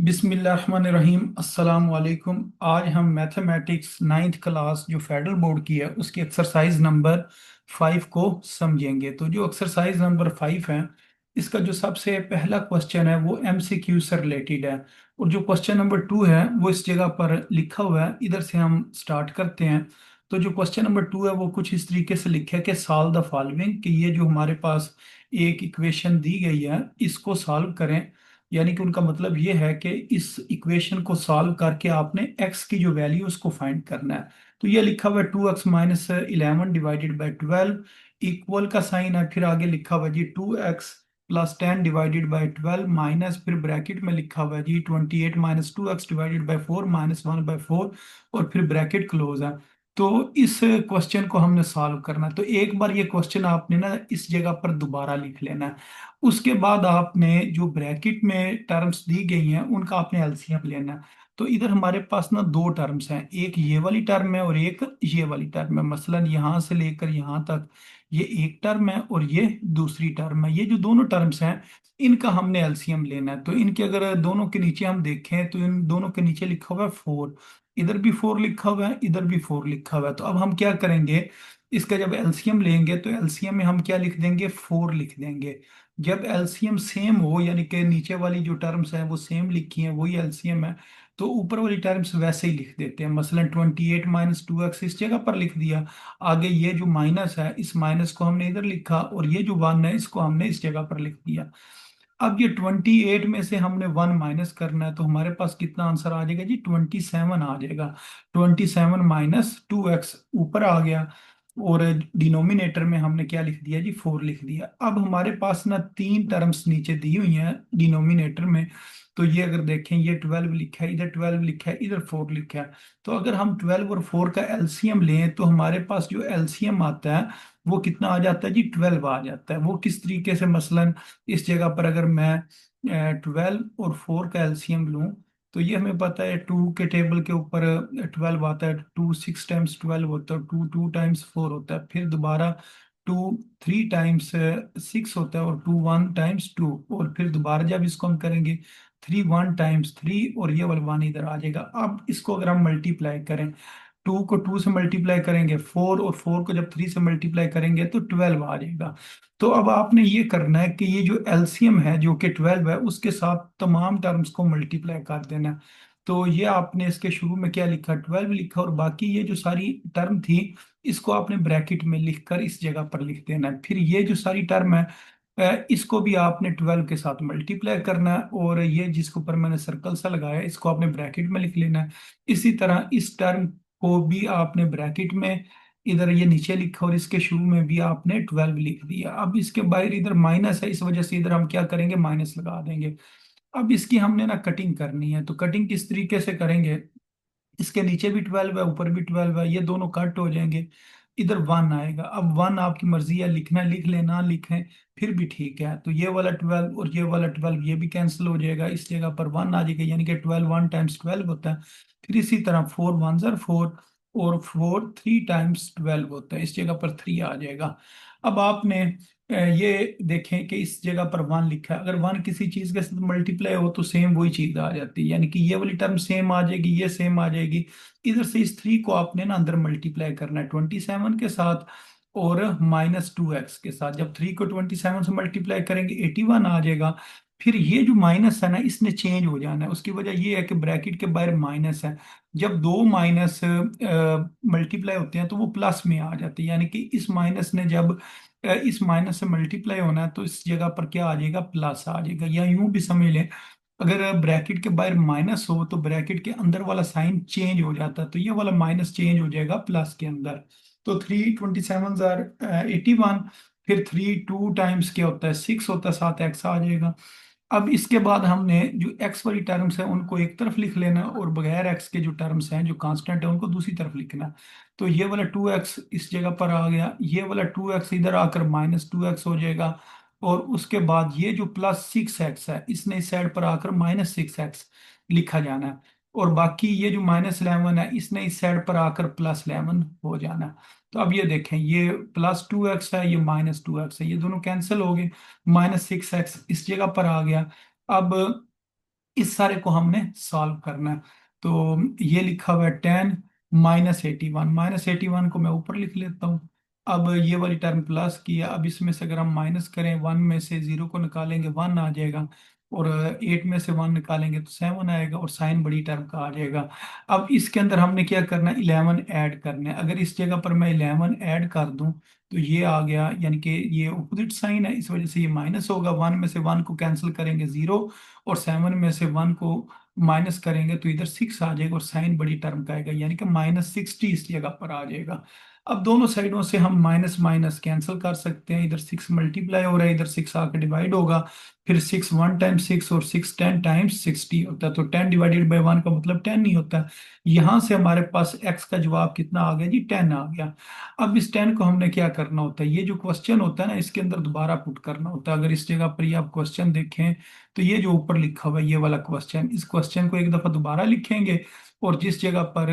बिस्मिल्लाहिर्रहमानिर्रहीम अस्सलाम वालेकुम। आज हम मैथमेटिक्स नाइन्थ क्लास जो फेडरल बोर्ड की है उसकी एक्सरसाइज नंबर 5 को समझेंगे। तो जो एक्सरसाइज नंबर 5 है, इसका जो सबसे पहला क्वेश्चन है वो एमसीक्यू से रिलेटेड है। और जो क्वेश्चन नंबर 2 है वो इस जगह पर लिखा हुआ है, इधर से हम स्टार्ट करते हैं। तो जो क्वेश्चन नंबर 2 है वो कुछ इस तरीके से लिखा है कि सॉल्व द फॉलोइंग, कि ये जो हमारे पास एक इक्वेशन दी गई है इसको सॉल्व करें। यानी कि उनका मतलब ये है कि इस इक्वेशन को सॉल्व करके आपने x की जो वैल्यू उसको फाइंड करना है। तो ये लिखा हुआ है 2x-11 डिवाइडेड बाई 12, इक्वल का साइन है, फिर आगे लिखा हुआ है जी 2x+10 डिवाइडेड बाई 12, माइनस फिर ब्रैकेट में लिखा हुआ है जी 28-2x डिवाइडेड बाई 4 -1/4, और फिर ब्रैकेट क्लोज है। तो इस क्वेश्चन को हमने सॉल्व करना है। तो एक बार ये क्वेश्चन आपने ना इस जगह पर दोबारा लिख लेना है। उसके बाद आपने जो ब्रैकेट में टर्म्स दी गई हैं उनका आपने एलसीएम लेना है। तो इधर हमारे पास ना दो टर्म्स हैं, एक ये वाली टर्म है और एक ये वाली टर्म है। मसलन यहाँ से लेकर यहाँ तक ये एक टर्म है और ये दूसरी टर्म है। ये जो दोनों टर्म्स हैं इनका हमने एलसीएम लेना है। तो इनके अगर दोनों के नीचे हम देखें तो इन दोनों के नीचे लिखा हुआ है 4, इधर भी 4 लिखा हुआ है, इधर भी 4 लिखा हुआ है। तो अब हम क्या करेंगे, इसका जब एलसीएम लेंगे तो एलसीएम में हम क्या लिख देंगे, 4 लिख देंगे। जब एलसीएम सेम हो, यानी कि नीचे वाली जो टर्म्स हैं वो सेम लिखी हैं, वही एलसीएम है, तो ऊपर वाली टर्म्स वैसे ही लिख देते हैं। मसलन 28-2x इस जगह पर लिख दिया। आगे ये जो माइनस है इस माइनस को हमने इधर लिखा, और ये जो 1 है इसको हमने इस जगह पर लिख दिया। अब ये 28 में से हमने 1 माइनस करना है, तो हमारे पास कितना आंसर आ जाएगा जी, 27 आ जाएगा। 27-2x ऊपर आ गया, और डिनोमिनेटर में हमने क्या लिख दिया जी, 4 लिख दिया। अब हमारे पास ना तीन टर्म्स नीचे दी हुई हैं डिनोमिनेटर में। तो ये अगर देखें, ये 12 लिखा है, इधर 12 लिखा है, इधर 4 लिखा है। तो अगर हम 12 और 4 का एलसीएम लें तो हमारे पास जो एलसीएम आता है वो कितना आ जाता है जी, 12 आ जाता है। वो किस तरीके से, मसलन इस जगह पर अगर मैं 12 और 4 का एलसीएम लूं, तो ये हमें पता है 2 के टेबल के ऊपर 12 आता है, 2 6 टाइम्स 12 होता है, 2 2 टाइम्स 4 होता है, फिर दोबारा 2 3 टाइम्स 6 होता है, और 2 1 टाइम्स 2, और फिर दोबारा जब इसको हम करेंगे 3 1 टाइम्स 3, और ये वाला 1 इधर आ जाएगा। अब इसको अगर हम मल्टीप्लाई करें, 2 को 2 से मल्टीप्लाई करेंगे 4, और 4 को जब 3 से मल्टीप्लाई करेंगे तो 12 आ जाएगा। तो अब आपने ये करना है कि ये जो एलसीएम है जो कि 12 है उसके साथ तमाम टर्म्स को मल्टीप्लाई कर देना है। तो ये आपने इसके शुरू में क्या लिखा, 12 लिखा, और बाकी ये जो सारी टर्म थी इसको आपने ब्रैकेट में लिखकर इस जगह पर लिख देना है। फिर ये जो सारी टर्म है इसको भी आपने 12 के साथ मल्टीप्लाई करना है, और ये जिसके ऊपर मैंने सर्कल सा लगाया है इसको आपने ब्रैकेट में लिख लेना है। इसी तरह इस टर्म को भी आपने ब्रैकेट में इधर ये नीचे लिखा, और इसके शुरू में भी आपने 12 लिख दिया। अब इसके बाहर इधर माइनस है, इस वजह से इधर हम क्या करेंगे, माइनस लगा देंगे। अब इसकी हमने ना कटिंग करनी है। तो कटिंग किस तरीके से करेंगे, इसके नीचे भी 12 है, ऊपर भी 12 है, ये दोनों कट हो जाएंगे, इधर 1 आएगा। अब 1 आपकी मर्जी है, लिखना है लिख लेना, लिखें फिर भी ठीक है। तो ये वाला 12 और ये वाला 12 ये भी कैंसिल हो जाएगा, इस जगह पर 1 आ जाएगा, यानी कि 12 1 टाइम्स 12 होता है। फिर इसी तरह 4 1 ज़र 4, और 4 3 टाइम्स 12 होता है, इस जगह पर 3 आ जाएगा। अब आपने ये देखें कि इस जगह पर 1 लिखा है, अगर 1 किसी चीज के साथ मल्टीप्लाई हो तो सेम वही चीज आ जाती है, यानी कि ये वाली टर्म सेम आ जाएगी, ये सेम आ जाएगी। इधर से इस 3 को आपने ना अंदर मल्टीप्लाई करना है 27 के साथ, और -2x के साथ। जब 3 को 27 से मल्टीप्लाई करेंगे 81 आ जाएगा। फिर ये जो माइनस है ना इसने चेंज हो जाना है, उसकी वजह ये है कि ब्रैकेट के बाहर माइनस है। जब दो माइनस मल्टीप्लाई होते हैं तो वो प्लस में आ जाते हैं, यानी कि इस माइनस ने जब इस माइनस से मल्टीप्लाई होना है तो इस जगह पर क्या आ जाएगा, प्लस आ जाएगा। या यूं भी समझ लें, अगर ब्रैकेट के बाहर माइनस हो तो ब्रैकेट के अंदर वाला साइन चेंज हो जाता है, तो ये वाला माइनस चेंज हो जाएगा प्लस के अंदर। तो 3 27 जार 81, फिर 3 2 टाइम्स क्या होता है, 6 होता है, 7x आ जाएगा। अब इसके बाद हमने जो x वाली टर्म्स है उनको एक तरफ लिख लेना, और बगैर x के जो टर्म्स हैं जो कांस्टेंट है उनको दूसरी तरफ लिखना। तो ये वाला 2x इस जगह पर आ गया, ये वाला 2x इधर आकर -2x हो जाएगा, और उसके बाद ये जो +6x है इसने इस साइड पर आकर -6x लिखा जाना है, और बाकी ये जो -11 है इसने इस साइड पर आकर +11 हो जाना है। तो अब ये देखें, ये +2x है, ये -2x है, ये दोनों कैंसिल हो गए, -6x इस जगह पर आ गया। अब इस सारे को हमने सॉल्व करना है। तो ये लिखा हुआ है 10 - 81, -81 को मैं ऊपर लिख लेता हूँ। अब ये वाली टर्म प्लस की है, अब इसमें से अगर हम माइनस करें, 1 में से 0 को निकालेंगे 1 आ जाएगा, और 8 में से 1 निकालेंगे तो 7 आएगा, और साइन बड़ी टर्म का आ जाएगा। अब इसके अंदर हमने क्या करना है, 11 ऐड करना है। अगर इस जगह पर मैं 11 ऐड कर दूं तो ये आ गया, यानी कि ये अपोजिट साइन है, इस वजह से ये माइनस होगा। 1 में से 1 को कैंसिल करेंगे 0, और 7 में से 1 को माइनस करेंगे तो इधर 6 आ जाएगा, और साइन बड़ी टर्म का आएगा, यानी कि -60 इस जगह पर आ जाएगा। अब दोनों साइडों से हम माइनस माइनस कैंसिल कर सकते हैं, इधर 6 मल्टीप्लाई हो रहा है, इधर 6 आके डिवाइड होगा, फिर 6 1 टाइम्स 6 और 6 10 टाइम्स 60 होता है, तो 10/1 का मतलब 10 नहीं होता। यहाँ से हमारे पास x का जवाब कितना आ गया जी, 10 आ गया। अब इस 10 को हमने क्या करना होता है, ये जो क्वेश्चन होता है ना, इसके अंदर दोबारा पुट करना होता है। अगर इस जगह पर ये आप क्वेश्चन देखें, तो ये जो ऊपर लिखा हुआ है ये वाला क्वेश्चन, इस क्वेश्चन को एक दफा दोबारा लिखेंगे, और जिस जगह पर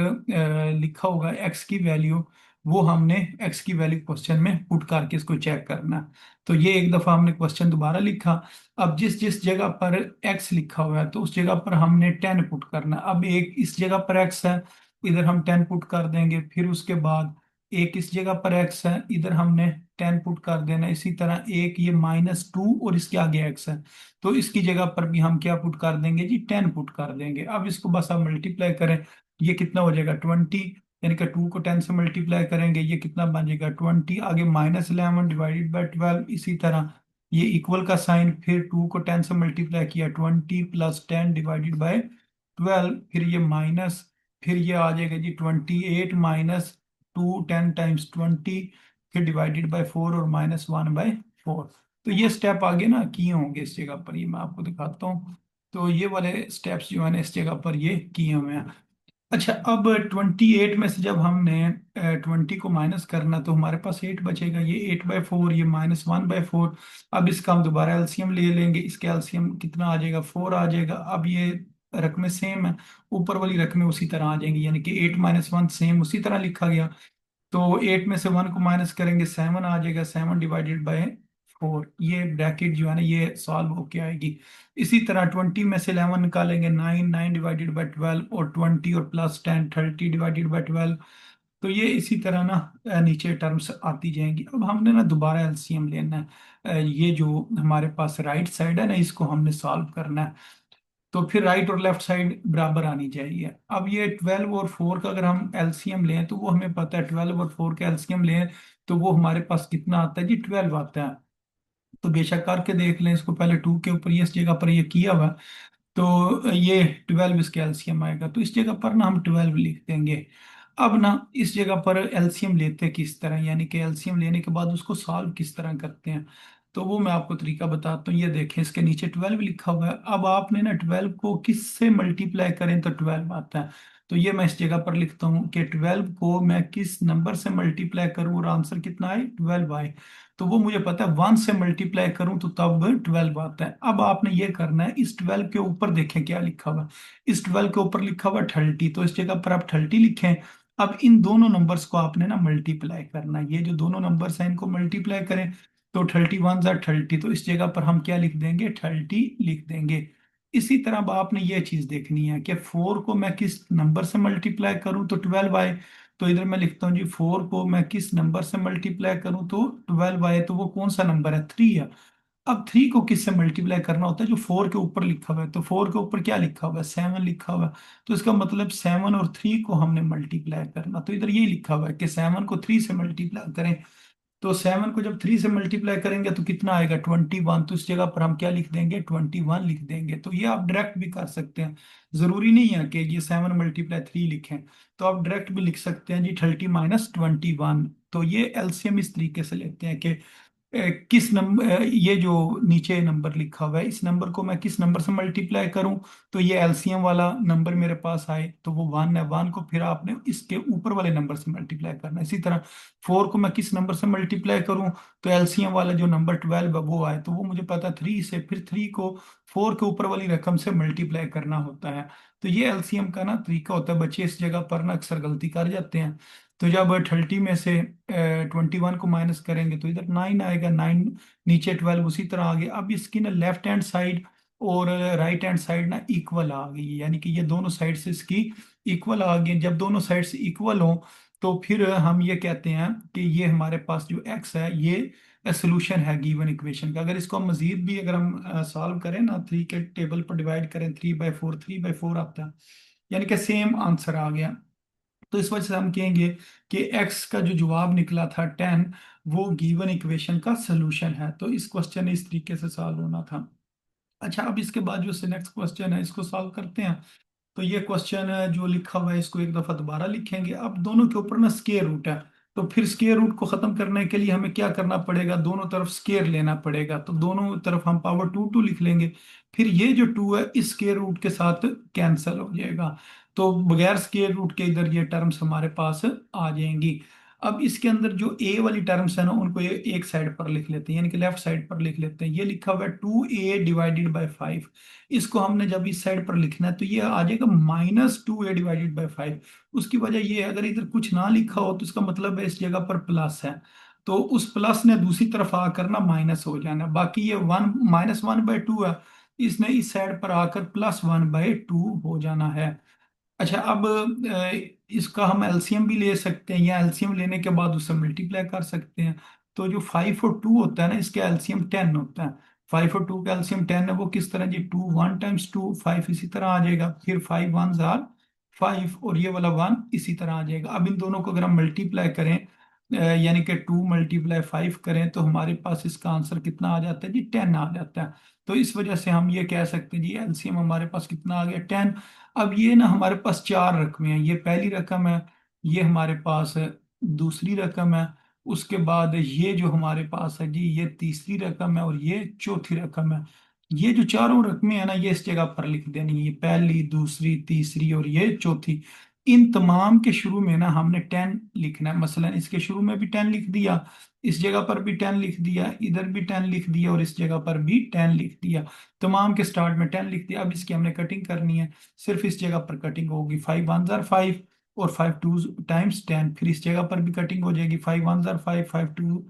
लिखा होगा एक्स की वैल्यू, वो हमने एक्स की वैल्यू क्वेश्चन में पुट करके इसको चेक करना है। तो ये एक दफा हमने क्वेश्चन दोबारा लिखा। अब जिस जिस जगह पर एक्स लिखा हुआ है तो उस जगह पर हमने 10 पुट करना। अब एक इस जगह पर एक्स है, इधर हम 10 पुट कर देंगे, फिर उसके बाद एक इस जगह पर एक्स है, इधर हमने 10 पुट कर देना। इसी तरह एक ये -2 और इसके आगे एक्स है, तो इसकी जगह पर भी हम क्या पुट कर देंगे जी, 10 पुट कर देंगे। अब इसको बस आप मल्टीप्लाई करें, ये कितना हो जाएगा 20, यानी कि 2 को 10 से मल्टीप्लाई करेंगे, ये कितना बन जाएगा 20, आगे -11/12, इसी तरह ये इक्वल का साइन, फिर 2 को 10 से मल्टीप्लाई किया 20 + 10/12, फिर ये माइनस, फिर ये आ जाएगा जी 28 -2, 10 टाइम्स 20, फिर डिवाइडेड बाय 4 और -1/4। तो ये स्टेप आगे ना किए होंगे इस जगह पर, ये मैं आपको दिखाता हूँ। तो ये वाले स्टेप्स जो है ना इस जगह पर ये किए हुए हैं। अच्छा, अब 28 में से जब हमने 20 को माइनस करना तो हमारे पास 8 बचेगा, ये 8/4, ये -1/4। अब इसका हम दोबारा एलसीएम ले लेंगे, इसका एलसीएम कितना आ जाएगा, 4 आ जाएगा। अब ये रकमें सेम है, ऊपर वाली रकमें उसी तरह आ जाएंगी, यानी कि 8 - 1 सेम उसी तरह लिखा गया। तो 8 में से 1 को माइनस करेंगे 7 आ जाएगा, 7/4, ये ब्रैकेट जो है ना ये सॉल्व होके आएगी। इसी तरह 20 में से 11 निकालेंगे 9, 9/12, और 20 और +10, 30/12। तो ये इसी तरह ना नीचे टर्म्स आती जाएंगी। अब हमने ना दोबारा एलसीएम लेना है, ये जो हमारे पास राइट साइड है ना इसको हमने सॉल्व करना है। तो फिर राइट और लेफ्ट साइड बराबर आनी चाहिए। अब ये 12 और 4 का अगर हम एलसीएम लें तो वो हमें पता है, 12 और 4 का एलसीएम लें तो वो हमारे पास कितना आता है जी, 12 आता है। तो बेशक करके देख लें इसको, पहले 2 के ऊपर ये इस जगह पर ये किया हुआ, तो ये 12 इसके एलसीएम आएगा, तो इस जगह पर ना हम 12 लिख देंगे। अब ना इस जगह पर एलसीएम लेते किस तरह, यानी कि एलसीएम लेने के बाद उसको सॉल्व किस तरह करते हैं, तो वो मैं आपको तरीका बताता हूँ। ये देखें इसके नीचे 12 लिखा हुआ है। अब आपने ना 12 को किस से मल्टीप्लाई करें तो 12 आता है। तो ये मैं इस जगह पर लिखता हूँ कि 12 को मैं किस नंबर से मल्टीप्लाई करूँ और आंसर कितना आए, 12 आए। तो वो मुझे पता है 1 से मल्टीप्लाई करूं तो तब 12 आता है। अब आपने ये करना है, इस 12 के ऊपर देखें क्या लिखा हुआ है, इस 12 के ऊपर लिखा हुआ 30, तो इस जगह पर आप 30 लिखें। अब इन दोनों नंबर्स को आपने ना मल्टीप्लाई करना है, ये जो दोनों नंबर्स हैं इनको मल्टीप्लाई करें, तो 30 1 30, तो इस जगह पर हम क्या लिख देंगे, 30 लिख देंगे। इसी तरह अब आपने ये चीज देखनी है कि 4 को मैं किस नंबर से मल्टीप्लाई करूं तो 12 आए। तो इधर मैं लिखता हूँ जी 4 को मैं किस नंबर से मल्टीप्लाई करूं तो 12 आए, तो वो कौन सा नंबर है, 3 है। अब 3 को किससे मल्टीप्लाई करना होता है, जो 4 के ऊपर लिखा हुआ है, तो 4 के ऊपर क्या लिखा हुआ है, 7 लिखा हुआ है। तो इसका मतलब 7 और 3 को हमने मल्टीप्लाई करना, तो इधर ये लिखा हुआ है कि 7 को 3 से मल्टीप्लाई करें। तो 7 को जब 3 से मल्टीप्लाई करेंगे तो कितना आएगा, 21, तो इस जगह पर हम क्या लिख देंगे, 21 लिख देंगे। तो ये आप डायरेक्ट भी कर सकते हैं, जरूरी नहीं है कि ये 7 × 3 लिखें, तो आप डायरेक्ट भी लिख सकते हैं जी 30 - 21। तो ये एलसीएम इस तरीके से लेते हैं कि किस नंबर, ये जो नीचे नंबर लिखा हुआ है इस नंबर को मैं किस नंबर से मल्टीप्लाई करूं तो ये एलसीएम वाला नंबर मेरे पास आए, तो वो 1 है, 1 को फिर आपने इसके ऊपर वाले नंबर से मल्टीप्लाई करना है। इसी तरह 4 को मैं किस नंबर से मल्टीप्लाई करूं तो एलसीएम वाला जो नंबर 12 है वो आए, तो वो मुझे पता 3 से, फिर 3 को 4 के ऊपर वाली रकम से मल्टीप्लाई करना होता है। तो ये एलसीएम का ना तरीका होता है। बच्चे इस जगह पर ना अक्सर गलती कर जाते हैं। तो जब 30 में से 21 को माइनस करेंगे तो इधर 9 आएगा, 9 नीचे 12 उसी तरह आ गया। अब इसकी ना लेफ्ट हैंड साइड और राइट हैंड साइड ना इक्वल आ गई है, यानी कि ये दोनों साइड से इसकी इक्वल आ गई हैं। जब दोनों साइड से इक्वल हो तो फिर हम ये कहते हैं कि ये हमारे पास जो एक्स है ये सोल्यूशन है गिवन इक्वेशन का। अगर इसको हम मजीद भी अगर हम सॉल्व करें ना, 3 के टेबल पर डिवाइड करें, 3/4, 3/4 आता है, यानी कि सेम आंसर आ गया। तो इस वजह से हम कहेंगे कि एक्स का जो जवाब निकला था 10, वो गिवन इक्वेशन का सोल्यूशन है। तो इस क्वेश्चन ने इस तरीके से सॉल्व होना था। अच्छा, अब इसके बाद जो नेक्स्ट क्वेश्चन है इसको सॉल्व करते हैं। तो ये क्वेश्चन है जो लिखा हुआ है इसको एक दफा दोबारा लिखेंगे। अब दोनों के ऊपर ना स्केयर रूट है, तो फिर स्केयर रूट को खत्म करने के लिए हमें क्या करना पड़ेगा, दोनों तरफ स्केयर लेना पड़ेगा। तो दोनों तरफ हम पावर टू टू लिख लेंगे। फिर ये जो टू है इस स्केयर रूट के साथ कैंसिल हो जाएगा, तो बगैर स्केयर रूट के इधर ये टर्म्स हमारे पास आ जाएंगी। अब इसके अंदर जो ए वाली टर्म्स है ना उनको ये एक साइड पर लिख लेते हैं, यानी कि लेफ्ट साइड पर लिख लेते हैं। ये लिखा हुआ है 2a/5। इसको हमने जब इस साइड पर लिखना है तो ये आ जाएगा -2a/5। उसकी वजह ये है, अगर इधर कुछ ना लिखा हो तो इसका मतलब है इस जगह पर प्लस है, तो उस प्लस ने दूसरी तरफ आकर ना माइनस हो जाना। बाकी ये वन -1/2 है, इसने इस साइड पर आकर +1/2 हो जाना है। अच्छा, अब इसका हम एलसीएम भी ले सकते हैं, या एलसीएम लेने के बाद उससे मल्टीप्लाई कर सकते हैं। तो जो 5 और 2 होता है ना, इसका एलसीएम 10 होता है। 5 और 2 का एलसीएम 10 है। वो किस तरह जी, 2 1 × 2 5 इसी तरह आ जाएगा, फिर 5 1 = 5 और ये वाला 1 इसी तरह आ जाएगा। अब इन दोनों को अगर हम मल्टीप्लाई करें, यानी कि 2 × 5 करें, तो हमारे पास इसका आंसर कितना आ जाता है जी, 10 आ जाता है। तो इस वजह से हम ये कह सकते हैं जी एलसीएम हमारे पास कितना आ गया, 10। अब ये ना हमारे पास चार रकमें हैं, ये पहली रकम है, ये हमारे पास दूसरी रकम है, उसके बाद ये जो हमारे पास है जी ये तीसरी रकम है, और ये चौथी रकम है। ये जो चारों रकमें हैं ना ये इस जगह पर लिख देनी है, ये पहली, दूसरी, तीसरी और ये चौथी। इन तमाम के शुरू में ना हमने 10 लिखना है। मसलन इसके शुरू में भी 10 लिख दिया, इस जगह पर भी 10 लिख दिया, इधर भी 10 लिख दिया और इस जगह पर भी 10 लिख दिया। तमाम के स्टार्ट में 10 लिख दिया। अब इसकी हमने कटिंग करनी है, सिर्फ इस जगह पर कटिंग होगी, 5 1 = 5 और 5 2 × 10। फिर इस जगह पर भी कटिंग हो जाएगी, 5 1 = 5, 5 2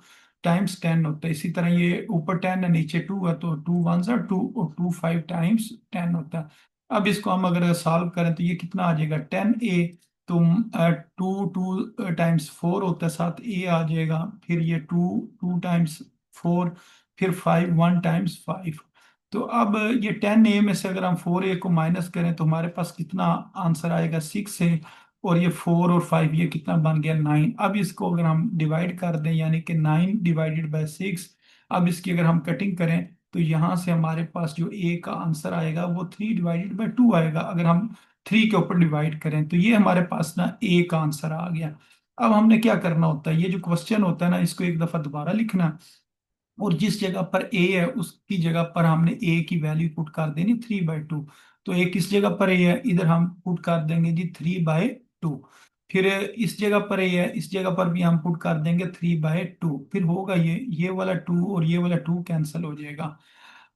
× 10 होता है। इसी तरह ये ऊपर 10 है नीचे 2 है, तो 2 1 = 2 और 2 5 × 10 होता है। अब इसको हम अगर सॉल्व करें तो ये कितना आ जाएगा, 10a। तो 2 2 × 4 होता है, साथ ए आ जाएगा। फिर ये 2 2 × 4, फिर 5 1 × 5। तो अब ये 10a में से अगर हम 4a को माइनस करें तो हमारे पास कितना आंसर आएगा, 6a। और ये 4 और 5 ये कितना बन गया, 9। अब इसको अगर हम डिवाइड कर दें, यानी कि 9 ÷ 6। अब इसकी अगर हम कटिंग करें तो यहाँ से हमारे पास जो a का आंसर आएगा वो 3 ÷ 2 आएगा। अगर हम 3 के ऊपर डिवाइड करें तो ये हमारे पास ना a का आंसर आ गया। अब हमने क्या करना होता है, ये जो क्वेश्चन होता है ना इसको एक दफा दोबारा लिखना, और जिस जगह पर ए है उसकी जगह पर हमने ए की वैल्यू पुट कर देनी 3/2। तो ए किस जगह पर ए है, इधर हम पुट कर देंगे जी 3/2। फिर इस जगह पर ए है, इस जगह पर भी हम पुट कर देंगे 3/2। फिर होगा ये वाला 2 और ये वाला 2 कैंसिल हो जाएगा।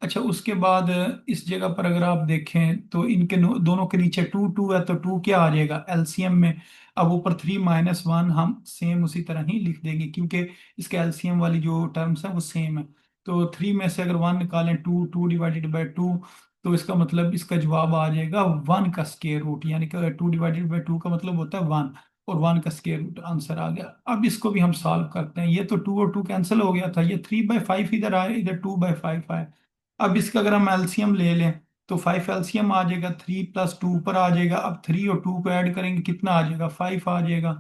अच्छा, उसके बाद इस जगह पर अगर आप देखें तो इनके दोनों के नीचे 2 2 है, तो 2 क्या आ जाएगा एलसीएम में। अब ऊपर 3 - 1 हम सेम उसी तरह ही लिख देंगे, क्योंकि इसके एलसीएम वाली जो टर्म्स है वो सेम है। तो 3 में से अगर 1 निकालें, 2 2 ÷ 2, तो इसका मतलब इसका जवाब आ जाएगा 1 का स्केयर रूट, यानी कि 2 ÷ 2 का मतलब होता है 1, और 1 का स्केयर रूट आंसर आ गया। अब इसको भी हम सॉल्व करते हैं। ये तो 2 और 2 कैंसिल हो गया था, ये 3/5 इधर आए, इधर 2/5 आए। अब इसका अगर हम एलसीएम ले लें तो 5 एलसीएम आ जाएगा, 3 + 2 ऊपर आ जाएगा। अब 3 और 2 को ऐड करेंगे कितना आ जाएगा, 5 आ जाएगा।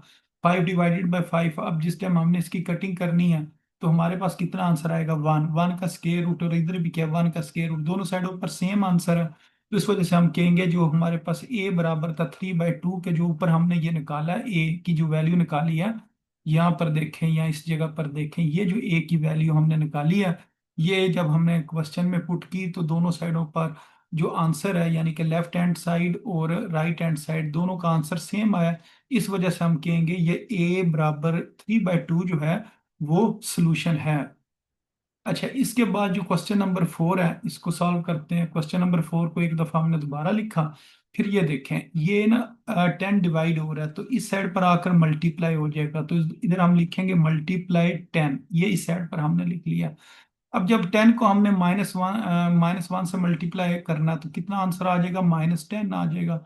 5 ÷ 5। अब जिस टाइम हमने इसकी कटिंग करनी है तो हमारे पास कितना आंसर आएगा, 1, 1 का स्केयर रूट, और इधर भी क्या 1 का स्केयर रूट, दोनों साइडों पर सेम आंसर है। तो इस वजह से हम कहेंगे जो हमारे पास ए बराबर था 3/2 के, जो ऊपर हमने ये निकाला है ए की जो वैल्यू निकाली है, यहाँ पर देखें या इस जगह पर देखें, ये जो ए की वैल्यू हमने निकाली है, ये जब हमने क्वेश्चन में पुट की तो दोनों साइडों पर जो आंसर है, यानी कि लेफ्ट हैंड साइड और राइट हैंड साइड दोनों का आंसर सेम आया। इस वजह से हम कहेंगे ये a बराबर 3/2 जो है वो सॉल्यूशन है। अच्छा, इसके बाद जो क्वेश्चन नंबर 4 है इसको सॉल्व करते हैं। क्वेश्चन नंबर 4 को एक दफा हमने दोबारा लिखा। फिर ये देखें, ये ना 10 डिवाइड हो रहा है, तो इस साइड पर आकर मल्टीप्लाई हो जाएगा, तो इधर हम लिखेंगे ×10। ये इस साइड पर हमने लिख लिया। अब जब 10 को हमने माइनस वन से मल्टीप्लाई करना तो कितना आंसर आ जाएगा, -10 आ जाएगा।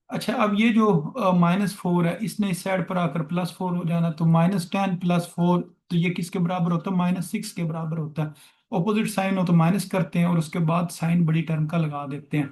अच्छा, अब ये जो -4 है इसने इस साइड पर आकर +4 हो जाना, तो -10 + 4, तो ये किसके बराबर होता है, -6 के बराबर होता है। ऑपोजिट साइन हो तो माइनस करते हैं और उसके बाद साइन बड़ी टर्म का लगा देते हैं।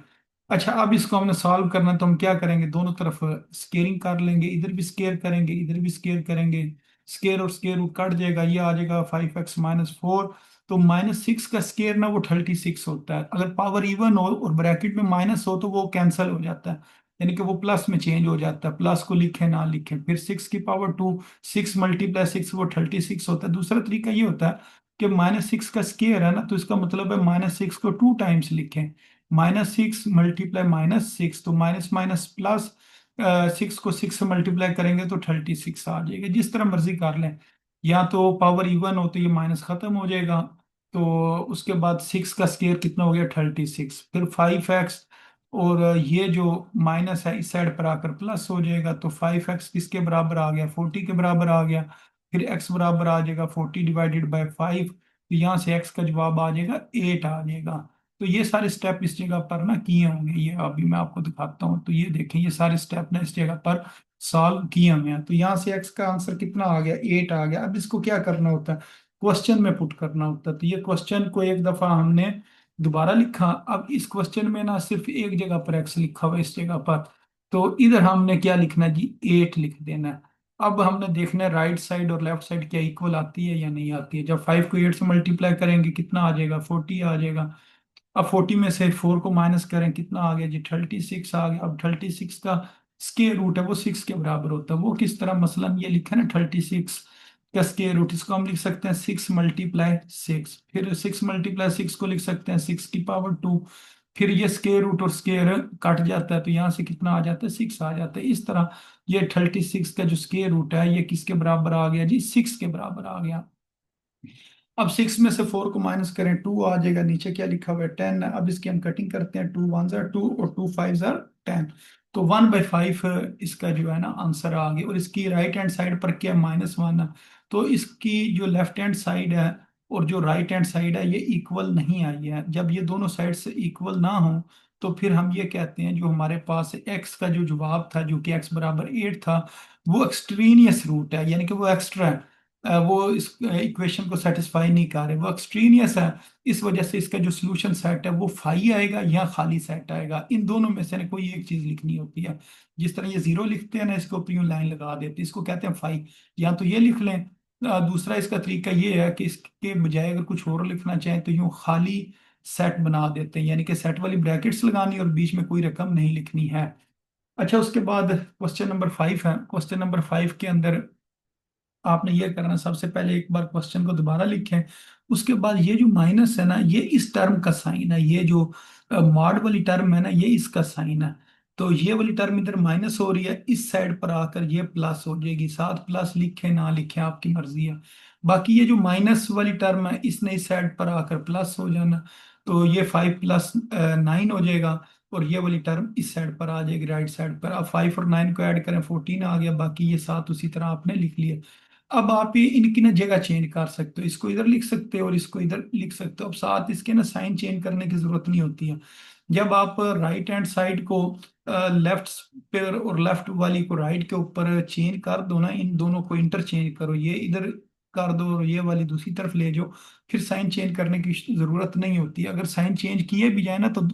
अच्छा, अब इसको हमने सॉल्व करना है तो हम क्या करेंगे, दोनों तरफ स्केयरिंग कर लेंगे, इधर भी स्केयर करेंगे इधर भी स्केयर करेंगे। स्केयर और स्केयर रूट कट जाएगा, ये आ जाएगा 5x - 4। तो -6 का स्केयर ना वो 36 होता है। अगर पावर इवन हो और ब्रैकेट में माइनस हो तो वो कैंसिल हो जाता है, यानी कि वो प्लस में चेंज हो जाता है। प्लस को लिखे ना लिखे, फिर 6 की पावर 2, 6 × 6 वो 36 होता है। दूसरा तरीका ये होता है कि -6 का स्केयर है ना, तो इसका मतलब है -6 को 2 टाइम्स लिखें। -6 × -6, तो माइनस माइनस प्लस, 6 को 6 से मल्टीप्लाई करेंगे तो 36 आ जाएगा। जिस तरह मर्जी कर लें, या तो पावर इवन हो तो ये माइनस खत्म हो जाएगा। तो उसके बाद 6 का स्केयर कितना हो गया, 36। फिर 5x, और ये जो माइनस है इस साइड पर आकर प्लस हो जाएगा, तो 5x किसके बराबर आ गया, 40 के बराबर आ गया। फिर x बराबर आ जाएगा 40/5। तो यहाँ से x का जवाब आ जाएगा 8 आ जाएगा। तो ये सारे स्टेप इस जगह पर ना किए होंगे, ये अभी मैं आपको दिखाता हूँ। तो ये देखें, ये सारे स्टेप ना इस जगह पर सॉल्व किए हुए हैं। तो यहाँ से x का आंसर कितना आ गया, 8 आ गया। अब इसको क्या करना होता है, क्वेश्चन में पुट करना होता है। तो ये क्वेश्चन को एक दफा हमने दोबारा लिखा। अब इस क्वेश्चन में ना सिर्फ एक जगह पर एक्स लिखा हुआ है, इस जगह पर। तो इधर हमने क्या लिखना है जी, 8 लिख देना है। अब हमने देखना है राइट साइड और लेफ्ट साइड क्या इक्वल आती है या नहीं आती है। जब 5 को 8 से मल्टीप्लाई करेंगे कितना आ जाएगा, 40 आ जाएगा। अब 40 में से 4 को माइनस करें, कितना आ गया जी, 36 आ गया। अब 36 का स्केयर रूट है वो 6 के बराबर होता है। वो किस तरह, मसलन ये लिखा है ना 36 का स्केयर रूट, इसको हम लिख सकते हैं 6 × 6। फिर 6 × 6 को लिख सकते हैं 6 की पावर 2। फिर ये स्केयर रूट और स्केयर कट जाता है, तो यहाँ से कितना आ जाता है, 6 आ जाता है। इस तरह ये 36 का जो स्केयर रूट है ये किसके बराबर आ गया जी, 6 के बराबर आ गया। अब 6 में से 4 को माइनस करें, 2 आ जाएगा। नीचे क्या लिखा हुआ है, 10। अब इसकी हम कटिंग करते हैं, 2 1 * 2 और 2 5 * 10। तो 1/5 इसका जो है ना आंसर आ गया। और इसकी राइट हैंड साइड पर क्या, -1 है। तो इसकी जो लेफ्ट हैंड साइड है और जो राइट हैंड साइड है ये इक्वल नहीं आई है। जब ये दोनों साइड से इक्वल ना हो तो फिर हम ये कहते हैं जो हमारे पास x का जो जवाब था, जो कि x बराबर 8 था, वो एक्सट्रीनियस रूट है, यानी कि वो एक्स्ट्रा है। वो इस इक्वेशन को सेटिस्फाई नहीं कर रहे, वो एक्सट्रीनियस है। इस वजह से इसका जो सोल्यूशन सेट है वो फाई आएगा या खाली सेट आएगा। इन दोनों में से ना कोई एक चीज लिखनी होती है। जिस तरह ये जीरो लिखते हैं ना, इसको ऊपर यूं लाइन लगा देते हैं, इसको कहते हैं फाई। या तो ये लिख लें। दूसरा इसका तरीका ये है कि इसके बजाय अगर कुछ और लिखना चाहें तो यूं खाली सेट बना देते हैं, यानी कि सेट वाली ब्रैकेट्स लगानी और बीच में कोई रकम नहीं लिखनी है। अच्छा, उसके बाद क्वेश्चन नंबर 5 है। क्वेश्चन नंबर 5 के अंदर आपने ये करना, सबसे पहले एक बार क्वेश्चन को दोबारा लिखें। उसके बाद ये जो माइनस है ना, ये इस टर्म का साइन है। ये जो मॉड वाली टर्म है ना, ये इसका साइन है। तो ये वाली टर्म इधर माइनस हो रही है, इस साइड पर आकर ये प्लस हो जाएगी। साथ प्लस लिखे ना लिखे आपकी मर्जी है। बाकी ये जो माइनस वाली टर्म है इसने इस साइड पर आकर प्लस हो जाना। तो ये 5 + 9 हो जाएगा। और ये वाली टर्म इस साइड पर आ जाएगी, राइट साइड पर। अब 5 और 9 को ऐड करें, 14 आ गया। बाकी ये सात उसी तरह आपने लिख लिया। अब आप ये इनकी ना जगह चेंज कर सकते हो, इसको इधर लिख सकते हो और इसको इधर लिख सकते हो। अब साथ इसके ना साइन चेंज करने की जरूरत नहीं होती है। जब आप राइट हैंड साइड को लेफ्ट पे और लेफ्ट वाली को राइट के ऊपर चेंज कर दो ना, इन दोनों को इंटरचेंज करो, ये इधर कर दो और ये वाली दूसरी तरफ ले जाओ, फिर साइन चेंज करने की जरूरत नहीं होती। अगर साइन चेंज किए भी जाए ना तो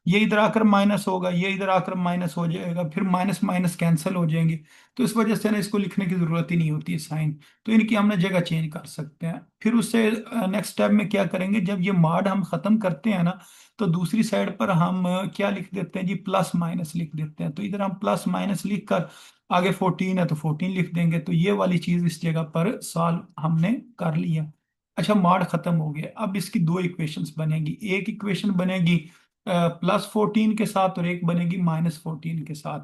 ये इधर आकर माइनस होगा, ये इधर आकर माइनस हो जाएगा, फिर माइनस माइनस कैंसिल हो जाएंगे। तो इस वजह से ना इसको लिखने की जरूरत ही नहीं होती है साइन। तो इनकी हमने जगह चेंज कर सकते हैं। फिर उससे नेक्स्ट स्टेप में क्या करेंगे, जब ये मॉड हम खत्म करते हैं ना, तो दूसरी साइड पर हम क्या लिख देते हैं जी, प्लस माइनस लिख देते हैं। तो इधर हम प्लस माइनस लिख कर, आगे 14 है तो 14 लिख देंगे। तो ये वाली चीज इस जगह पर सॉल्व हमने कर लिया। अच्छा, मॉड खत्म हो गया। अब इसकी दो इक्वेशंस बनेगी। एक इक्वेशन बनेगी +14 के साथ और एक बनेगी -14 के साथ।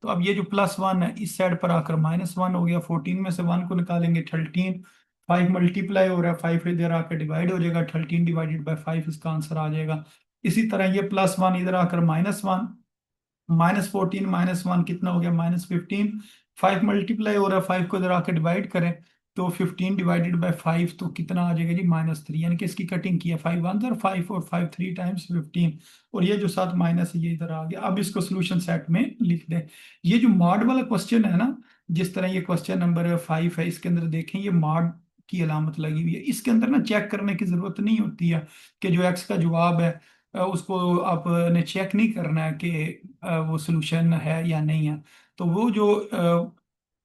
तो अब ये जो +1 है इस साइड पर आकर -1 हो गया। 14 में से 1 को निकालेंगे, 13। 5 मल्टीप्लाई हो रहा है, 5 इधर आकर डिवाइड हो जाएगा, 13/5 इसका आंसर आ जाएगा। इसी तरह ये +1 इधर आकर -1, -14 -1 कितना हो गया, -15। 5 मल्टीप्लाई हो रहा है, 5 को इधर आकर डिवाइड करें, तो 15 डिवाइडेड बाय 5 तो कितना आ जाएगा जी -3, यानी कि इसकी कटिंग किया, 5 1 5 और 5 3 टाइम्स 15, और ये जो साथ माइनस है ये इधर आ गया। अब इसको सोल्यूशन सेट में लिख दें। ये जो मॉड वाला क्वेश्चन है ना, जिस तरह ये क्वेश्चन नंबर 5 है, इसके अंदर देखें ये मॉड की अलामत लगी हुई है। इसके अंदर ना चेक करने की जरूरत नहीं होती है कि जो एक्स का जवाब है उसको आपने चेक नहीं करना है कि वो सोल्यूशन है या नहीं है। तो वो जो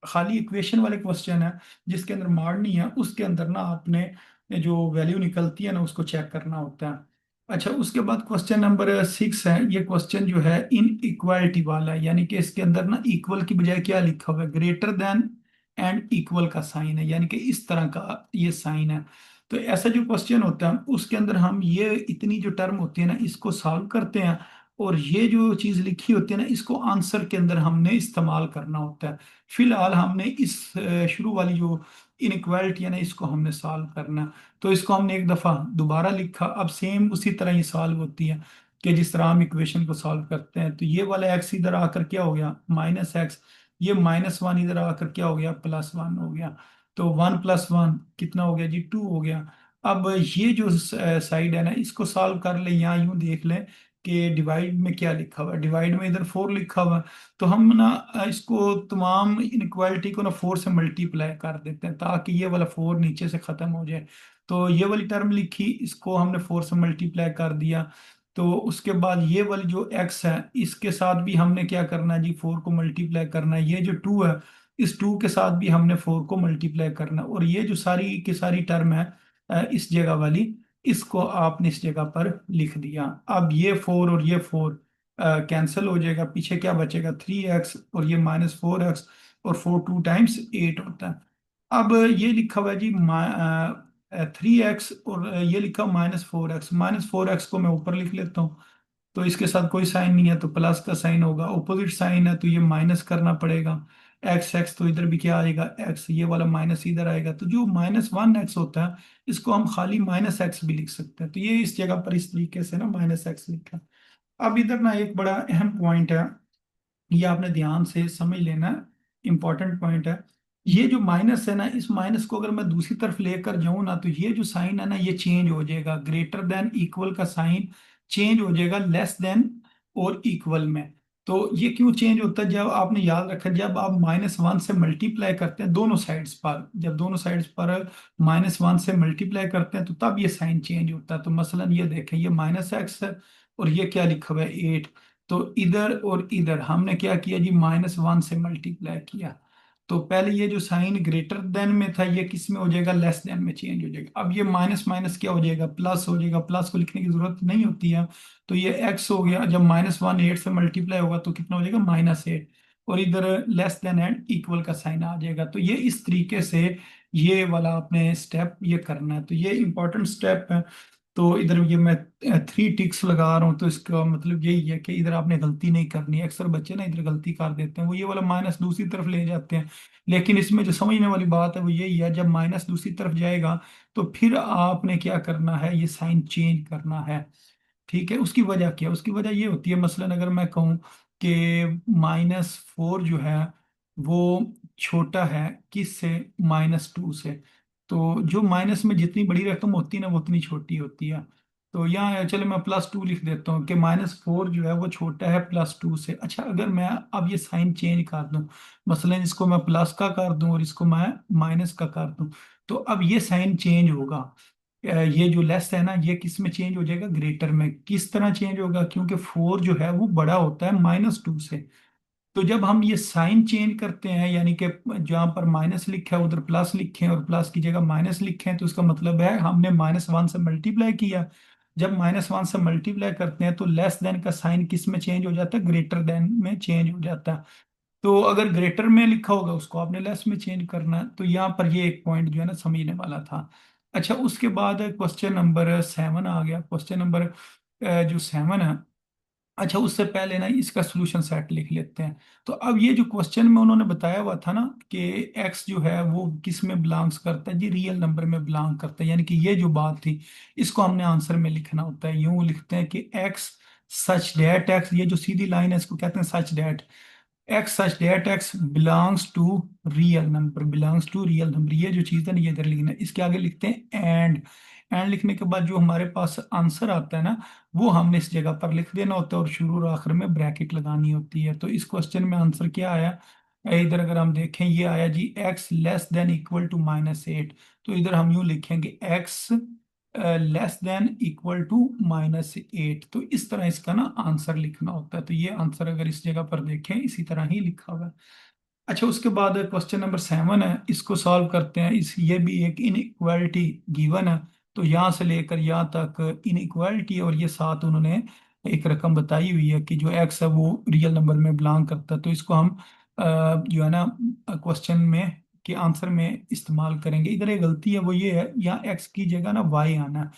खाली इक्वेशन वाले क्वेश्चन है जिसके अंदर मॉड नहीं है, उसके अंदर ना आपने जो वैल्यू निकलती है ना उसको चेक करना होता है। अच्छा, उसके बाद क्वेश्चन नंबर 6 है। ये क्वेश्चन जो है इन इक्वालिटी वाला है, यानी कि इसके अंदर ना इक्वल की बजाय क्या लिखा हुआ है, ग्रेटर देन एंड इक्वल का साइन है, यानी कि इस तरह का ये साइन है। तो ऐसा जो क्वेश्चन होता है उसके अंदर हम ये इतनी जो टर्म होती है ना इसको सॉल्व करते हैं, और ये जो चीज लिखी होती है ना इसको आंसर के अंदर हमने इस्तेमाल करना होता है। फिलहाल हमने इस शुरू वाली जो इनइक्वालिटी है ना इसको हमने सॉल्व करना है। तो इसको हमने एक दफा दोबारा लिखा, अब सेम उसी तरह ही सॉल्व होती है कि जिस तरह हम इक्वेशन को सॉल्व करते हैं। तो ये वाला एक्स इधर आकर क्या हो गया, -x, ये -1 इधर आकर क्या हो गया, +1 हो गया। तो 1 + 1 कितना हो गया जी, 2 हो गया। अब ये जो साइड है ना इसको सॉल्व कर ले, यहाँ यूं देख लें कि डिवाइड में क्या लिखा हुआ है, डिवाइड में इधर 4 लिखा हुआ है। तो हम ना इसको तमाम इनक्वालिटी को ना 4 से मल्टीप्लाई कर देते हैं ताकि ये वाला 4 नीचे से खत्म हो जाए। तो ये वाली टर्म लिखी, इसको हमने 4 से मल्टीप्लाई कर दिया। तो उसके बाद ये वाली जो x है इसके साथ भी हमने क्या करना है जी, 4 को मल्टीप्लाई करना है। ये जो 2 है इस 2 के साथ भी हमने 4 को मल्टीप्लाई करना है। और ये जो सारी की सारी टर्म है इस जगह वाली, इसको आपने इस जगह पर लिख दिया। अब ये 4 और ये 4 कैंसिल हो जाएगा, पीछे क्या बचेगा, 3x, और ये -4x, और 4 2 टाइम्स 8 होता है। अब ये लिखा हुआ है जी 3x, और ये लिखा -4x। -4x को मैं ऊपर लिख लेता हूँ, तो इसके साथ कोई साइन नहीं है तो प्लस का साइन होगा, ऑपोजिट साइन है तो ये माइनस करना पड़ेगा। एक्स एक्स तो इधर भी क्या आएगा, एक्स, ये वाला माइनस इधर आएगा। तो जो -1x होता है इसको हम खाली -x भी लिख सकते हैं। तो ये इस जगह पर इस तरीके से ना -x लिखा। अब इधर ना एक बड़ा अहम पॉइंट है, ये आपने ध्यान से समझ लेना, इंपॉर्टेंट पॉइंट है। ये जो माइनस है ना, इस माइनस को अगर मैं दूसरी तरफ लेकर जाऊं ना तो ये जो साइन है ना ये चेंज हो जाएगा, ग्रेटर देन इक्वल का साइन चेंज हो जाएगा लेस देन और इक्वल में। तो ये क्यों चेंज होता है, जब आपने याद रखा जब आप -1 से मल्टीप्लाई करते हैं दोनों साइड्स पर, जब दोनों साइड्स पर -1 से मल्टीप्लाई करते हैं तो तब ये साइन चेंज होता है। तो मसलन ये देखें, ये -x है और ये क्या लिखा हुआ है 8। तो इधर और इधर हमने क्या किया जी, -1 से मल्टीप्लाई किया। तो पहले ये जो साइन ग्रेटर देन में था ये किस में हो जाएगा, लेस देन में चेंज हो जाएगा। अब ये माइनस माइनस क्या हो जाएगा, प्लस हो जाएगा। प्लस को लिखने की जरूरत नहीं होती है। तो ये x हो गया, जब -1 8 से मल्टीप्लाई होगा तो कितना हो जाएगा, -8, और इधर लेस देन एंड इक्वल का साइन आ जाएगा। तो ये इस तरीके से ये वाला आपने स्टेप ये करना है। तो ये इंपॉर्टेंट स्टेप है। तो इधर ये मैं 3 टिक्स लगा रहा हूँ, तो इसका मतलब यही है कि इधर आपने गलती नहीं करनी है। अक्सर बच्चे ना इधर गलती कर देते हैं, वो ये वाला माइनस दूसरी तरफ ले जाते हैं। लेकिन इसमें जो समझने वाली बात है वो यही है, जब माइनस दूसरी तरफ जाएगा तो फिर आपने क्या करना है, ये साइन चेंज करना है। ठीक है, उसकी वजह क्या है, उसकी वजह ये होती है, मसलन अगर मैं कहूँ कि -4 जो है वो छोटा है किससे, -2 से। तो जो माइनस में जितनी बड़ी रकम होती है ना वो उतनी छोटी होती है। तो यहाँ चलो मैं +2 लिख देता हूँ कि -4 जो है वो छोटा है +2 से। अच्छा, अगर मैं अब ये साइन चेंज कर दूं, मसलन इसको मैं प्लस का कर दूं और इसको मैं माइनस का कर दूं, तो अब ये साइन चेंज होगा। ये जो लेस है ना ये किस में चेंज हो जाएगा, ग्रेटर में। किस तरह चेंज होगा, क्योंकि 4 जो है वो बड़ा होता है -2 से। तो जब हम ये साइन चेंज करते हैं, यानी कि जहां पर माइनस लिखा है उधर प्लस लिखें और प्लस की जगह माइनस लिखें, तो इसका मतलब है हमने -1 से मल्टीप्लाई किया। जब -1 से मल्टीप्लाई करते हैं तो लेस देन का साइन किस में चेंज हो जाता है, ग्रेटर देन में चेंज हो जाता है। तो अगर ग्रेटर में लिखा होगा उसको आपने लेस में चेंज करना है। तो यहाँ पर ये एक पॉइंट जो है ना समझने वाला था। अच्छा, उसके बाद क्वेश्चन नंबर 7 आ गया। क्वेश्चन नंबर जो 7 है, अच्छा उससे पहले ना इसका सोल्यूशन सेट लिख लेते हैं। तो अब ये जो क्वेश्चन में उन्होंने बताया हुआ था ना कि एक्स जो है वो किस में बिलोंग्स करता है जी, रियल नंबर में बिलोंग करता है, यानी कि ये जो बात थी इसको हमने आंसर में लिखना होता है। यूं लिखते हैं कि एक्स सच डेट एक्स, ये जो सीधी लाइन है इसको कहते हैं such that x such that x belongs to real number, belongs to real number, ये जो चीज़ है ना ये इधर लिखना है। इसके आगे लिखते हैं एंड लिखने के बाद जो हमारे पास आंसर आता है ना वो हमने इस जगह पर लिख देना होता है और शुरू और आखिर में ब्रैकेट लगानी होती है। तो इस क्वेश्चन में आंसर क्या आया, इधर अगर हम देखें ये आया g x less than equal to -8। तो इधर हम यूं लिखेंगे x less than equal to -8। तो इस तरह इसका ना आंसर लिखना होता है। तो ये आंसर अगर इस जगह पर देखें इसी तरह ही लिखा हुआ है। अच्छा, उसके बाद क्वेश्चन नंबर 7 है, इसको सॉल्व करते हैं। इस ये भी एक इनइक्वालिटी गिवन है। तो यहाँ से लेकर यहाँ तक इनइक्वालिटी और ये साथ उन्होंने एक रकम बताई हुई है कि जो एक्स है वो रियल नंबर में बिलोंग करता है। तो इसको हम जो है ना क्वेश्चन में के आंसर में इस्तेमाल करेंगे। इधर एक गलती है वो ये है, यहाँ एक्स की जगह ना वाई आना है।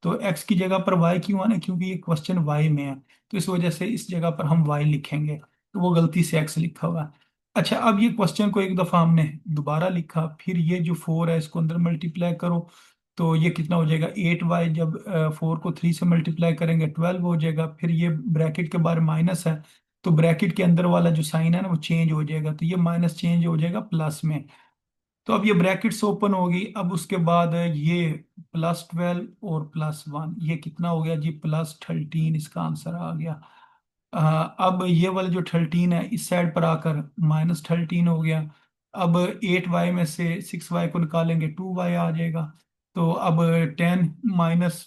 तो एक्स की जगह पर वाई क्यों आना है, क्योंकि ये क्वेश्चन वाई में है। तो इस वजह से इस जगह पर हम वाई लिखेंगे, तो वो गलती से एक्स लिखा हुआ है। अच्छा, अब ये क्वेश्चन को एक दफा हमने दोबारा लिखा, फिर ये जो 4 है इसको अंदर मल्टीप्लाई करो। तो ये कितना हो जाएगा 8y, जब 4 को 3 से मल्टीप्लाई करेंगे 12 हो जाएगा। फिर ये ब्रैकेट के बाहर माइनस है, तो ब्रैकेट के अंदर वाला जो साइन है ना वो चेंज हो जाएगा, तो ये माइनस चेंज हो जाएगा प्लस में। तो अब ये ब्रैकेट्स ओपन होगी। अब उसके बाद ये +12 और +1, ये कितना हो गया जी +13, इसका आंसर आ गया। अब ये वाला जो 13 है इस साइड पर आकर -13 हो गया। अब 8y में से 6y को निकालेंगे 2y आ जाएगा। तो अब 10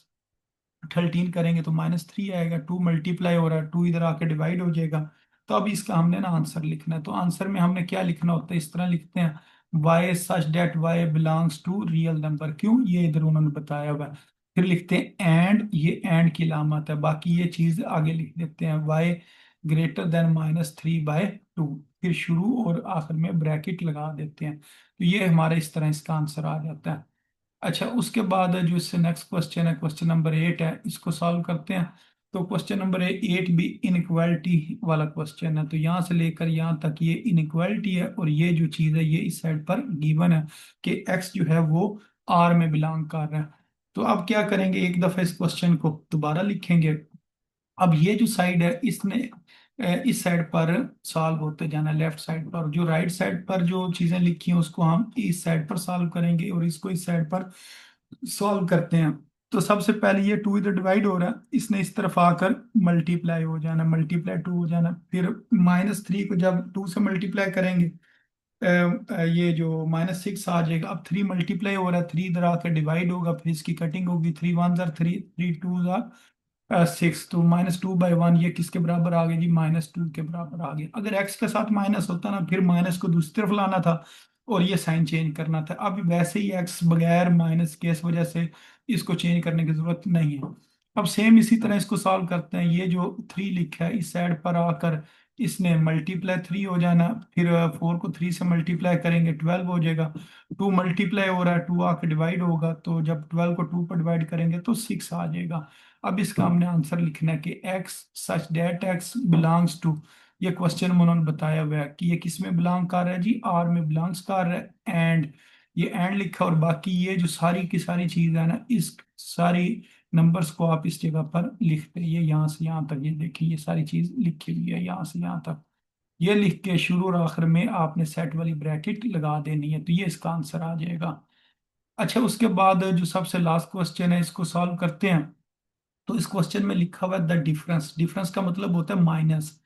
- 13 करेंगे तो -3 आएगा। 2 मल्टीप्लाई हो रहा है, 2 इधर आके डिवाइड हो जाएगा। तो अब इसका हमने ना आंसर लिखना है। तो आंसर में हमने क्या लिखना होता है, इस तरह लिखते हैं y such that y belongs to real number. क्यों, ये इधर उन्होंने बताया हुआ है। फिर लिखते हैं एंड, ये एंड की अलामत है, बाकी ये चीज आगे लिख देते हैं y ग्रेटर देन -3/2। फिर शुरू और आखिर में ब्रैकेट लगा देते हैं। तो ये हमारे इस तरह इसका आंसर आ जाता है। अच्छा, उसके बाद जो इससे नेक्स्ट क्वेश्चन है, क्वेश्चन नंबर 8 है, इसको सॉल्व करते हैं। तो क्वेश्चन नंबर 8 भी इनइक्वालिटी वाला क्वेश्चन है। तो यहाँ से लेकर यहाँ तक ये इनइक्वालिटी है और ये जो चीज़ है ये इस साइड पर गिवन है कि एक्स जो है वो आर में बिलोंग कर रहा है। तो अब क्या करेंगे, एक दफा इस क्वेश्चन को दोबारा लिखेंगे। अब ये जो साइड है इसने इस साइड पर सॉल्व होते जाना, लेफ्ट साइड पर। जो राइट साइड पर जो चीजें लिखी हैं उसको हम इस साइड पर सॉल्व करेंगे और इसको इस साइड पर सॉल्व करते हैं। तो सबसे पहले ये 2 इधर डिवाइड हो रहा है, इसने इस तरफ आकर मल्टीप्लाई हो जाना, मल्टीप्लाई 2 हो जाना। फिर -3 को जब 2 से मल्टीप्लाई करेंगे ये जो -6 आ जाएगा। अब 3 मल्टीप्लाई हो रहा है, 3 इधर आकर डिवाइड होगा, फिर इसकी कटिंग होगी। 3 1 जार 3, 3 2 जार 6। तो -2/1 ये किसके बराबर आ गया जी, -2 के बराबर आ गया। अगर एक्स के साथ माइनस होता ना फिर माइनस को दूसरी तरफ लाना था और ये साइन चेंज करना था। अब वैसे ही एक्स बगैर माइनस के, इस वजह से इसको चेंज करने की जरूरत नहीं है। अब सेम इसी तरह इसको सॉल्व करते हैं। ये जो 3 लिखा है इस साइड पर आकर इसने मल्टीप्लाई 3 हो जाना। फिर 4 को 3 से मल्टीप्लाई करेंगे 12 हो जाएगा। 2 मल्टीप्लाई हो रहा है, 2 आके डिवाइड होगा, तो जब 12 को 2 पर डिवाइड करेंगे तो 6 आ जाएगा। अब इसका हमने आंसर लिखना है कि x such that x belongs to, ये क्वेश्चन में उन्होंने बताया हुआ है कि ये किस में बिलोंग कर रहा है जी, आर में बिलोंग्स कर रहा है। एंड, ये एंड लिखा और बाकी ये जो सारी की सारी चीज है ना इस सारी नंबर्स को आप इस जगह पर लिखते हैं। ये यहाँ से यहाँ तक, ये देखिए ये सारी चीज लिखी हुई है यहाँ से यहाँ तक। ये लिख के शुरू और आखिर में आपने सेट वाली ब्रैकेट लगा देनी है। तो ये इसका आंसर आ जाएगा। अच्छा, उसके बाद जो सबसे लास्ट क्वेश्चन है इसको सॉल्व करते हैं। तो इस क्वेश्चन में लिखा हुआ है द डिफरेंस, डिफरेंस का मतलब होता है माइनस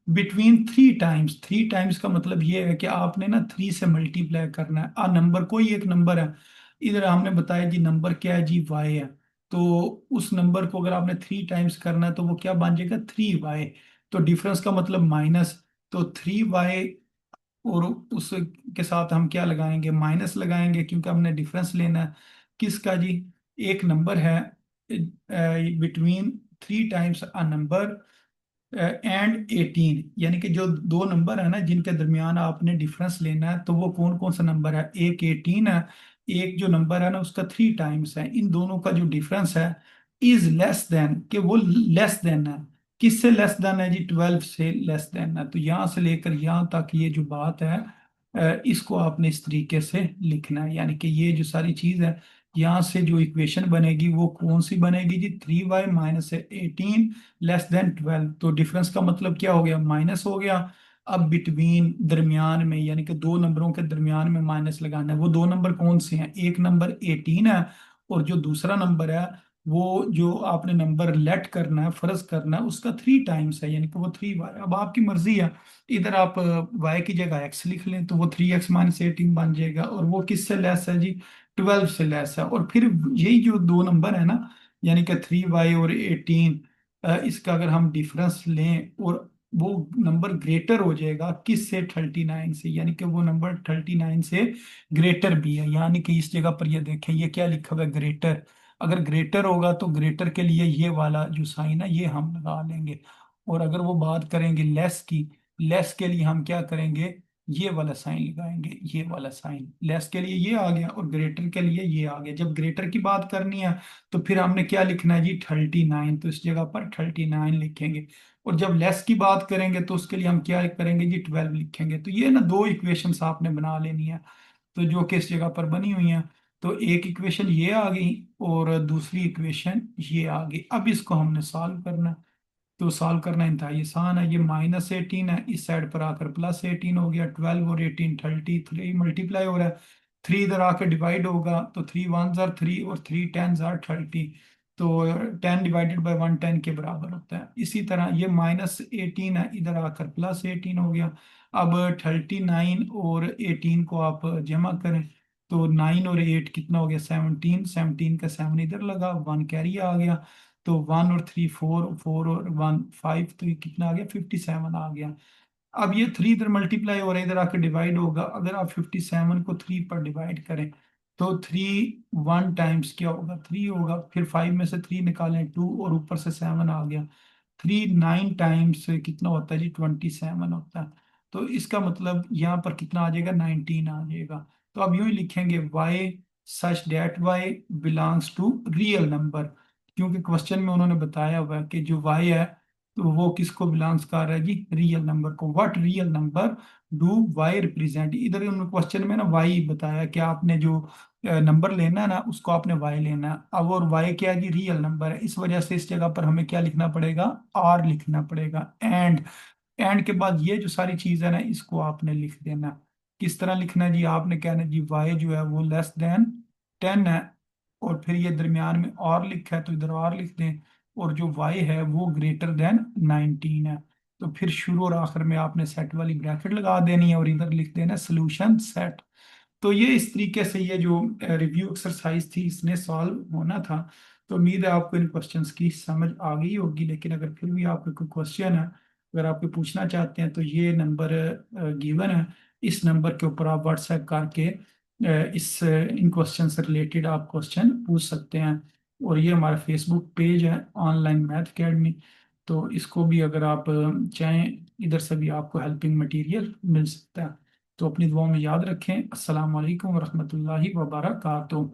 बिटवीन 3 टाइम्स। 3 टाइम्स का मतलब ये है कि आपने ना 3 से मल्टीप्लाई करना है। नंबर कोई एक नंबर है, इधर हमने बताया जी नंबर क्या है जी वाई है। तो उस नंबर को अगर आपने 3 टाइम्स करना है तो वो क्या बन जाएगा 3y। तो डिफरेंस का मतलब माइनस। तो 3y और उसके साथ हम क्या लगाएंगे, माइनस लगाएंगे, क्योंकि हमने डिफरेंस लेना है किसका जी, एक नंबर है between 3 times a number and 18। यानी कि जो दो नंबर है ना जिनके दरमियान आपने डिफरेंस लेना है, तो वो कौन कौन सा नंबर है, एक 18 है, एक जो नंबर है ना उसका 3 टाइम्स है। इन दोनों का जो डिफरेंस है इज लेस देन, कि वो लेस देन है, किससे लेस देन है जी, 12 से लेस देन है। तो यहाँ से लेकर यहाँ तक ये जो बात है इसको आपने इस तरीके से लिखना है। यानी कि ये जो सारी चीज है यहाँ से जो इक्वेशन बनेगी वो कौन सी बनेगी जी, 3y - 18 लेस देन 12। तो डिफरेंस का मतलब क्या हो गया, माइनस हो गया। अब बिटवीन दरमियान में, यानी कि दो नंबरों के दरमियान में माइनस लगाना है। वो दो नंबर कौन से हैं? एक नंबर 18 है, और जो दूसरा नंबर है वो जो आपने नंबर लेट करना है, फर्ज करना है, उसका 3 टाइम्स है, यानी कि वो 3y। अब आपकी मर्जी है, इधर आप y की जगह x लिख लें तो वो 3x-18 बन जाएगा, और वो किससे लेस है जी? 12 से लेस है। और फिर यही जो दो नंबर है ना, यानी कि 3y और 18, इसका अगर हम डिफरेंस लें, और वो नंबर ग्रेटर हो जाएगा किससे? 39 से, यानी कि वो नंबर 39 से ग्रेटर भी है। यानी कि इस जगह पर ये देखें, ये क्या लिखा हुआ है? ग्रेटर। अगर ग्रेटर होगा तो ग्रेटर के लिए ये वाला जो साइन है ये हम लगा लेंगे। और अगर वो बात करेंगे लेस की, लेस के लिए हम क्या करेंगे? ये वाला साइन लगाएंगे, ये वाला साइन। लेस के लिए ये आ गया और ग्रेटर के लिए ये आ गया। जब ग्रेटर की बात करनी है तो फिर हमने क्या लिखना है जी? 39, तो इस जगह पर 39 लिखेंगे। और जब लेस की बात करेंगे तो उसके लिए हम क्या करेंगे जी? 12 लिखेंगे। तो ये ना दो इक्वेशंस आपने बना लेनी है, तो जो कि इस जगह पर बनी हुई हैं। तो एक इक्वेशन ये आ गई और दूसरी इक्वेशन ये आ गई। अब इसको हमने सॉल्व करना है। तो सॉल्व करना इंतहाई आसान है। ये -18 है, इस साइड पर आकर +18 हो गया। 12 और 18 33 मल्टीप्लाई हो रहा है। 3 इधर आकर डिवाइड होगा, तो 3 1 जार 3 और 3 10 जार 30। तो 10 डिवाइडेड बाई 1 10 के बराबर होता है। इसी तरह ये -18 है, इधर आकर +18 हो गया। अब 39 और 18 को आप जमा करें, तो 9 और 8 कितना हो गया? 17। 17 का 7 इधर लगा, 1 कैरी आ गया। तो 1 और 3 4, 4 और 1 5, तो ये कितना आ गया? 57 आ गया। अब ये 3 इधर मल्टीप्लाई हो रहा है, इधर आके डिवाइड होगा। अगर आप 57 को 3 पर डिवाइड करें तो 3 1 टाइम्स क्या होगा? 3 होगा। फिर 5 में से 3 निकालें, 2, और ऊपर से 7 आ गया। 3 9 टाइम्स कितना होता है जी? 27 होता है। तो इसका मतलब यहाँ पर कितना आ जाएगा? 19 आ जाएगा। तो अब यूं ही लिखेंगे y such that y belongs to real number, क्योंकि क्वेश्चन में उन्होंने बताया हुआ है कि जो y है तो वो किसको बिलोंग्स कर रहा है जी? रियल नंबर को। What real number do y represent? इधर उन्होंने क्वेश्चन में ना y बताया कि आपने जो नंबर लेना है ना उसको आपने y लेना है। अब और y क्या है जी? रियल नंबर है। इस वजह से इस जगह पर हमें क्या लिखना पड़ेगा? r लिखना पड़ेगा। एंड के बाद ये जो सारी चीज है ना इसको आपने लिख देना। किस तरह लिखना है जी? आपने कहना है जी y जो है वो लेस देन 10 है, और फिर ये दरमियान में और लिखा है तो इधर और लिख दें, और जो y है वो ग्रेटर देन 19 है। तो फिर शुरू और आखिर में आपने सेट वाली ब्रैकेट लगा देनी है और इधर लिख देना सोल्यूशन सेट। तो ये इस तरीके से ये जो रिव्यू एक्सरसाइज थी इसने सॉल्व होना था। तो उम्मीद है आपको इन क्वेश्चंस की समझ आ गई होगी। लेकिन अगर फिर भी आपको कोई क्वेश्चन है, अगर आप कोई पूछना चाहते हैं, तो ये नंबर गिवन है। इस नंबर के ऊपर आप व्हाट्सएप करके इन क्वेश्चन से रिलेटेड आप क्वेश्चन पूछ सकते हैं। और ये हमारा फेसबुक पेज है, ऑनलाइन मैथ अकेडमी। तो इसको भी अगर आप चाहें, इधर से भी आपको हेल्पिंग मटेरियल मिल सकता है। तो अपनी दुआ में याद रखें। अस्सलाम वालेकुम रहमतुल्लाहि व बरकातुहू।